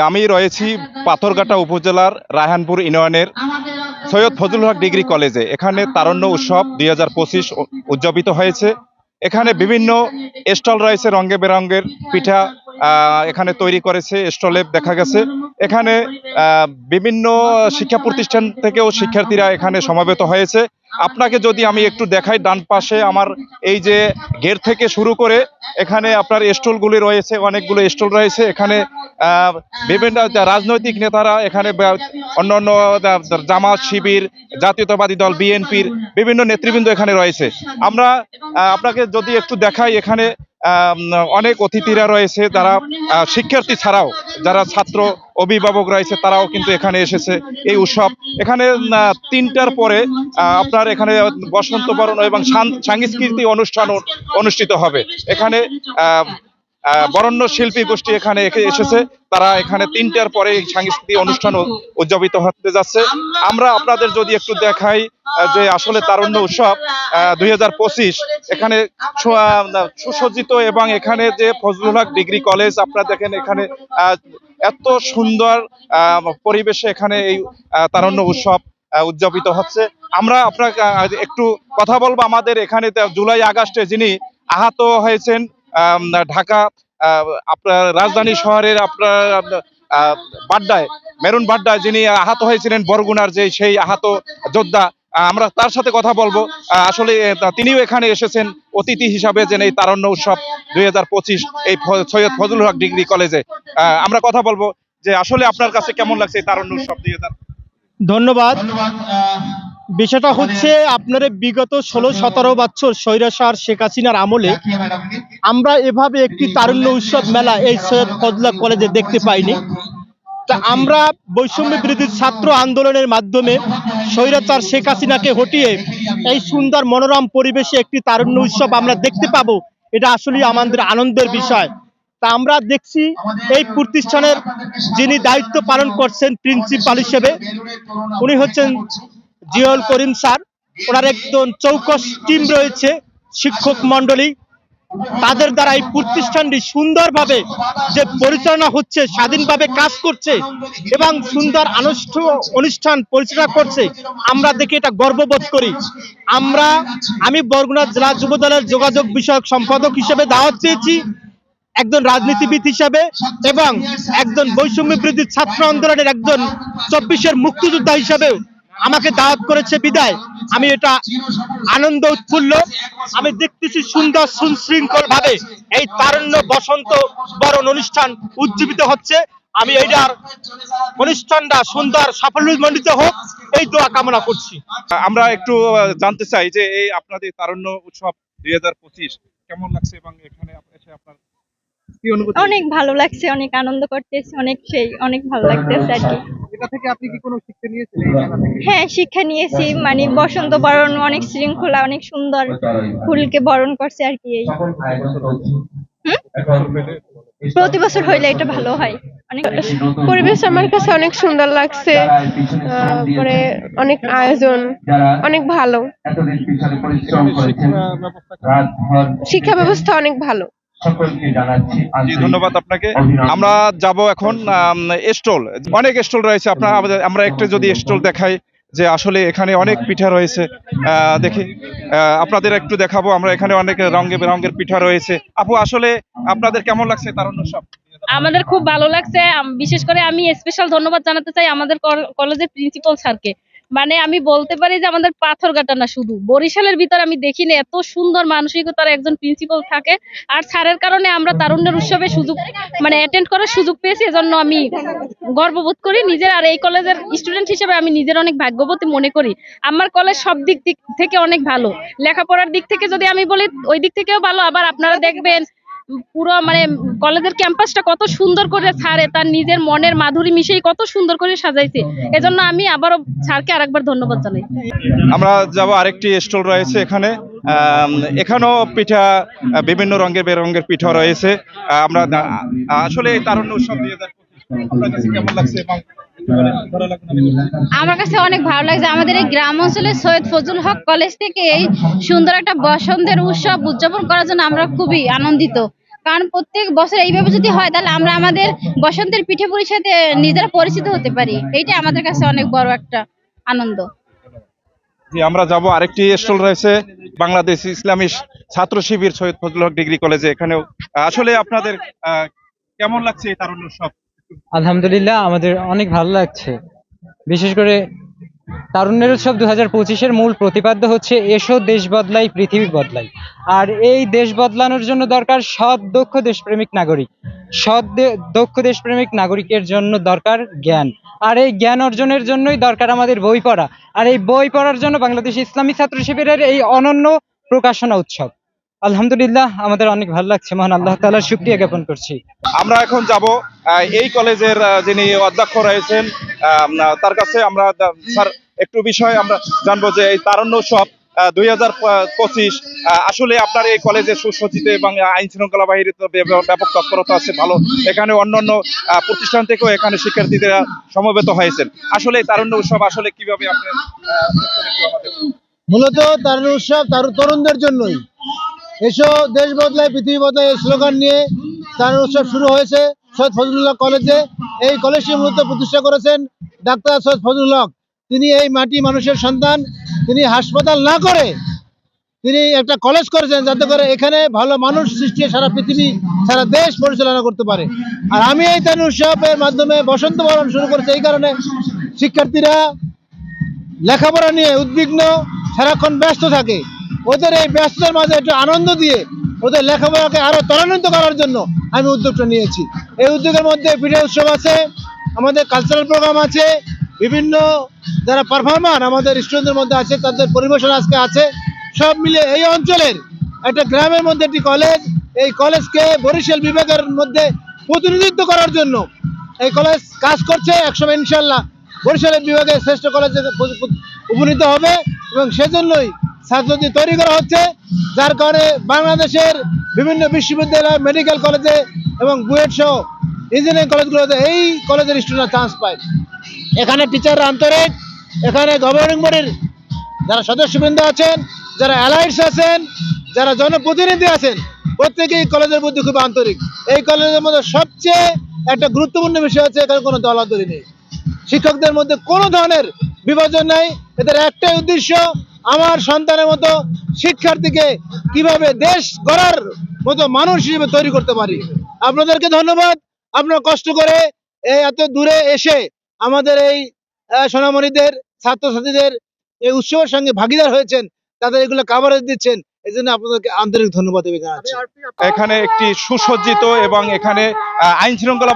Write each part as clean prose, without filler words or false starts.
আমি রয়েছি পাথরঘাটা উপজেলার রায়হানপুর ইউনিয়নের সৈয়দ ফজলুল হক ডিগ্রি কলেজে। এখানে তারুণ্য উৎসব 2025 উদযাপিত হয়েছে। এখানে বিভিন্ন স্টল রয়েছে, রঙে বেরঙের পিঠা এখানে তৈরি করেছে স্টলে দেখা গেছে। এখানে বিভিন্ন শিক্ষা প্রতিষ্ঠান থেকেও শিক্ষার্থীরা এখানে সমবেত হয়েছে। আপনাকে যদি আমি একটু দেখাই, ডান পাশে আমার এই যে গেট থেকে শুরু করে এখানে আপনার স্টলগুলি রয়েছে, অনেকগুলো স্টল রয়েছে। এখানে বিভিন্ন রাজনৈতিক নেতারা এখানে অন্যান্য জামাত, শিবির, জাতীয়তাবাদী দল, বিএনপির বিভিন্ন নেতৃবৃন্দ এখানে রয়েছে। আমরা আপনাকে যদি একটু দেখাই, এখানে অনেক অতিথিরা রয়েছে যারা শিক্ষার্থী ছাড়াও যারা ছাত্র অভিভাবক রয়েছে, তারাও কিন্তু এখানে এসেছে এই উৎসব। এখানে 3টার পরে আপনার এখানে বসন্ত বরণ এবং সাংস্কৃতিক অনুষ্ঠান অনুষ্ঠিত হবে। এখানে বরেণ্য শিল্পী গোষ্ঠী এখানে এসেছে, তারা এখানে 3টার পরে এই সাংস্কৃতিক অনুষ্ঠান উদযাপিত হতে যাচ্ছে। আমরা আপনাদের যদি একটু দেখাই যে আসলে তারুণ্য উৎসব 2025 এখানে সুসজ্জিত, এবং এখানে যে ফজলুল হক ডিগ্রি কলেজ আপনারা দেখেন, এখানে এত সুন্দর পরিবেশে এখানে এই তারুণ্য উৎসব উদযাপিত হচ্ছে। আমরা আপনাকে একটু কথা বলবো আমাদের এখানে জুলাই আগস্টে যিনি আহত হয়েছেন ঢাকা আপনার রাজধানী শহরের আপনার বাড্ডায়, মেরুন বাড্ডায় যিনি আহত হয়েছিলেন, বরগুনার যে সেই আহত যোদ্ধা, আমরা তার সাথে কথা বলবো। আসলে তিনিও এখানে এসেছেন অতিথি হিসাবে, যে এই তারুণ্য উৎসব 2025 এই সৈয়দ ফজলুল হক ডিগ্রি কলেজে। আমরা কথা বলবো যে আসলে আপনার কাছে কেমন লাগছে এই তারুণ্য উৎসব 2000। ধন্যবাদ। বিষয়টা হচ্ছে আপনার বিগত 16-17 বছর স্বৈরাচার শেখ হাসিনার আমলে আমরা এভাবে একটি তারুণ্য উৎসব মেলা এই সৈয়দ ফজলুল হক কলেজে দেখতে পাইনি। তা আমরা বৈষম্য বিরোধী ছাত্র আন্দোলনের মাধ্যমে স্বৈরাচার শেখ হাসিনাকে হটিয়ে এই সুন্দর মনোরম পরিবেশে একটি তারুণ্য উৎসব আমরা দেখতে পাবো, এটা আসলে আমাদের আনন্দের বিষয়। তা আমরা দেখছি এই প্রতিষ্ঠানের যিনি দায়িত্ব পালন করছেন প্রিন্সিপাল হিসেবে, উনি হচ্ছেন জিয়াউল করিম স্যার। ওনার একজন চৌকস টিম রয়েছে, শিক্ষক মন্ডলী, তাদের দ্বারা এই প্রতিষ্ঠানটি সুন্দরভাবে যে পরিচালনা হচ্ছে, স্বাধীনভাবে কাজ করছে এবং সুন্দর অনুষ্ঠান পরিচালনা করছে, আমরা দেখে এটা গর্ববোধ করি। আমি বরগুনা জেলা যুব দলের যোগাযোগ বিষয়ক সম্পাদক হিসেবে দাওয়াত পেয়েছি, একজন রাজনীতিবিদ হিসাবে এবং একজন বৈষম্য বিরোধী ছাত্র আন্দোলনের একজন 24-এর মুক্তিযোদ্ধা হিসাবেও আমাকে দাওয়াত করেছে বিদায় আমি এটা আনন্দ উৎফুল্ল। আমি দেখতেছি সুন্দর সুশৃঙ্খল ভাবে এই তারুণ্য বসন্ত বরণ অনুষ্ঠান উজ্জীবিত হচ্ছে। আমি এইটার অনুষ্ঠানটা সুন্দর সাফল্যমণ্ডিত হোক, এই দোয়া কামনা করছি। আমরা একটু জানতে চাই যে এই আপনাদের তারুণ্য উৎসব 2025 কেমন লাগছে, এবং এখানে এসে আপনার কি অনুভূতি? অনেক ভালো লাগছে, অনেক আনন্দ করতেছি, অনেক ভালো লাগতেছে আর কি। এটা থেকে আপনি কি কোনো শিক্ষা নিয়েছেন এই মেলা থেকে? হ্যাঁ, শিক্ষা নিয়েছি, মানে বসন্ত বরণ অনেক শৃঙ্খলা, অনেক সুন্দর ফুলকে বরণ করছে আর কি। এই প্রতি বছর হইলে এটা ভালো হয়। অনেক পরিবেশ আমার কাছে অনেক সুন্দর লাগছে, পরে অনেক আয়োজন অনেক ভালো, শিক্ষা ব্যবস্থা অনেক ভালো। জি, ধন্যবাদ আপনাকে। আমরা যাব এখন স্টল, অনেক স্টল রয়েছে আপনার। আমরা একটু যদি স্টল দেখাই যে আসলে এখানে অনেক পিঠা রয়েছে, দেখি আপনাদের একটু দেখাবো। আমরা এখানে অনেক রঙে বেরঙের পিঠা রয়েছে। আপু, আসলে আপনাদের কেমন লাগছে তারুণ্য উৎসব? আমাদের খুব ভালো লাগছে। বিশেষ করে আমি স্পেশাল ধন্যবাদ জানাতে চাই আমাদের কলেজের প্রিন্সিপাল স্যারকে। মানে আমি বলতে পারি যে আমাদের পাথরঘাটা না, শুধু বরিশালের ভিতর আমি দেখিনি এত সুন্দর মানসিকতার একজন প্রিন্সিপাল থাকে। আর স্যারের কারণে আমরা তারুণ্যের উৎসবে অ্যাটেন্ড করার সুযোগ পেয়েছি, এজন্য আমি গর্ববোধ করি নিজের। আর এই কলেজের স্টুডেন্ট হিসেবে আমি নিজের অনেক ভাগ্যবতী মনে করি। আমার কলেজ সব দিক থেকে অনেক ভালো, লেখাপড়ার দিক থেকে যদি আমি বলি ওই দিক থেকেও ভালো। আবার আপনারা দেখবেন পুরো কলেজের ক্যাম্পাসটা কত সুন্দর করে স্যারে তার নিজের মনের মাধুরী মিশিয়ে কত সুন্দর করে সাজাইছে। এজন্য আমি আবারও স্যারকে আরেকবার ধন্যবাদ জানাই। আমরা যাব আরেকটি স্টল রয়েছে এখানে, এখানেও পিঠা, বিভিন্ন রঙের বেরঙের পিঠা রয়েছে। আমরা আসলে এই তারুণ্য উৎসব 2025 আপনার কাছে কেমন লাগছে? এবং আমার কাছে অনেক ভালো লাগছে। আমাদের এই গ্রাম অঞ্চলের সৈয়দ ফজলুল হক কলেজ থেকে এই সুন্দর একটা বসন্তের উৎসব উদযাপন করার জন্য আমরা খুবই আনন্দিত। কারণ প্রত্যেক বছর এইভাবে যদি হয় তাহলে আমরা আমাদের বসন্তের পিঠেপুলির সাথে নিজেরা পরিচিত হতে পারি, এইটা আমাদের কাছে অনেক বড় একটা আনন্দ। জি, আমরা যাব আরেকটি স্টল রয়েছে বাংলাদেশ ইসলামী ছাত্র শিবির সৈয়দ ফজলুল হক ডিগ্রি কলেজে। এখানেও আসলে আপনাদের কেমন লাগছে এই তারুণ্য উৎসব? আলহামদুলিল্লাহ, আমাদের অনেক ভালো লাগছে। বিশেষ করে তারুণ্যের উৎসব 2025-এর মূল প্রতিপাদ্য হচ্ছে এসো দেশ বদলাই পৃথিবী বদলাই। আর এই দেশ বদলানোর জন্য দরকার সৎ দক্ষ দেশপ্রেমিক নাগরিক। দক্ষ দেশপ্রেমিক নাগরিকের জন্য দরকার জ্ঞান, আর এই জ্ঞান অর্জনের জন্যই দরকার আমাদের বই পড়া। আর এই বই পড়ার জন্য বাংলাদেশ ইসলামী ছাত্র শিবিরের এই অনন্য প্রকাশনা উৎসব। আলহামদুলিল্লাহ, আমাদের অনেক ভালো লাগছে। মহান আল্লাহ তাআলার শুকরিয়া জ্ঞাপন করছি। আমরা এখন যাব এই কলেজের যিনি অধ্যক্ষ রয়েছেন তার কাছে। আমরা স্যার একটু বিষয় আমরা জানবো যে এই তারুণ্য উৎসব 2025 আসলে আপনার এই কলেজে সুসজ্জিত এবং আইন শৃঙ্খলা বাহিনীর তো ব্যাপক তৎপরতা আছে ভালো। এখানে অন্যান্য প্রতিষ্ঠান থেকেও এখানে শিক্ষার্থীরা সমবেত হয়েছেন। আসলে এই তারুণ্য উৎসব আসলে কিভাবে আপনি দেখছেন একটু আমাদের? মূলত তারুণ্য উৎসব তরুণদের জন্যই। এসো দেশ বদলায় পৃথিবী বদলায় এই স্লোগান নিয়ে তারুণ্য উৎসব শুরু হয়েছে সৈয়দ ফজলুল হক কলেজে। এই কলেজটি মূলত প্রতিষ্ঠা করেছেন ডাক্তার সৈয়দ ফজলুল হক। তিনি এই মাটি মানুষের সন্তান, তিনি হাসপাতাল না করে তিনি একটা কলেজ করেছেন যাতে করে এখানে ভালো মানুষ সৃষ্টি হয়ে সারা পৃথিবী সারা দেশ পরিচালনা করতে পারে। আর আমি এই তারুণ্য উৎসবের মাধ্যমে বসন্ত বরণ শুরু করেছি এই কারণে, শিক্ষার্থীরা লেখাপড়া নিয়ে উদ্বিগ্ন, সারাক্ষণ ব্যস্ত থাকে। ওদের এই ব্যস্ততার মাঝে একটু আনন্দ দিয়ে ওদের লেখাপড়াকে আরো ত্বরান্বিত করার জন্য আমি উদ্যোগটা নিয়েছি। এই উদ্যোগের মধ্যে পিঠে উৎসব আছে, আমাদের কালচারাল প্রোগ্রাম আছে, বিভিন্ন যারা পারফর্মার আমাদের স্টুডেন্টদের মধ্যে আছে তাদের পরিবেশন আজকে আছে। সব মিলে এই অঞ্চলের একটা গ্রামের মধ্যে একটি কলেজ, এই কলেজকে বরিশাল বিভাগের মধ্যে প্রতিনিধিত্ব করার জন্য এই কলেজ কাজ করছে। একসময় ইনশাল্লাহ বরিশালের বিভাগে শ্রেষ্ঠ কলেজে উপনীত হবে এবং সেজন্যই ছাত্রছাত্রী তৈরি করা হচ্ছে, যার কারণে বাংলাদেশের বিভিন্ন বিশ্ববিদ্যালয়, মেডিকেল কলেজে এবং বুয়েট সহ ইঞ্জিনিয়ারিং কলেজগুলোতে এই কলেজের স্টুডেন্টরা চান্স পায়। এখানে টিচাররা আন্তরিক, এখানে গভর্নিং বডির যারা সদস্যবৃন্দ আছেন, যারা অ্যালাইডস আছেন, যারা জনপ্রতিনিধি আছেন, প্রত্যেকেই কলেজের প্রতি খুব আন্তরিক। এই কলেজের মধ্যে সবচেয়ে একটা গুরুত্বপূর্ণ বিষয় হচ্ছে এখানে কোনো দলাদলি নেই, শিক্ষকদের মধ্যে কোনো ধরনের বিভাজন নাই। এদের একটাই উদ্দেশ্য, আমার সন্তানের মতো শিক্ষার্থীকে কিভাবে দেশ গড়ার মতো মানুষ হিসেবে তৈরি করতে পারি। আপনাদেরকে ধন্যবাদ, আপনারা কষ্ট করে এই এত দূরে এসে আমাদের এই সোনামণিদের ছাত্রছাত্রীদের এই উৎসবের সঙ্গে ভাগিদার হয়েছেন, তাদের এগুলো কাভারেজ দিচ্ছেন, এই জন্য আপনাদেরকে আন্তরিক ধন্যবাদ জানাচ্ছি। এখানে একটি সুসজ্জিত এবং এখানে আইন শৃঙ্খলা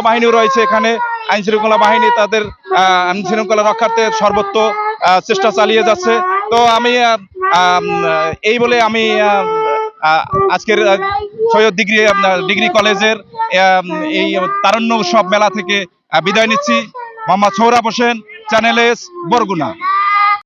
বাহিনীও রয়েছে। এখানে আইন শৃঙ্খলা বাহিনী তাদের আইন শৃঙ্খলা রক্ষার্থে সর্বোচ্চ চেষ্টা চালিয়ে যাচ্ছে। তো আমি এই বলে আমি আজকের সৈয়দ ডিগ্রি কলেজের এই তারুণ্য উৎসব মেলা থেকে বিদায় নিচ্ছি। Mohammad Sourav Hossain, channel S, Barguna.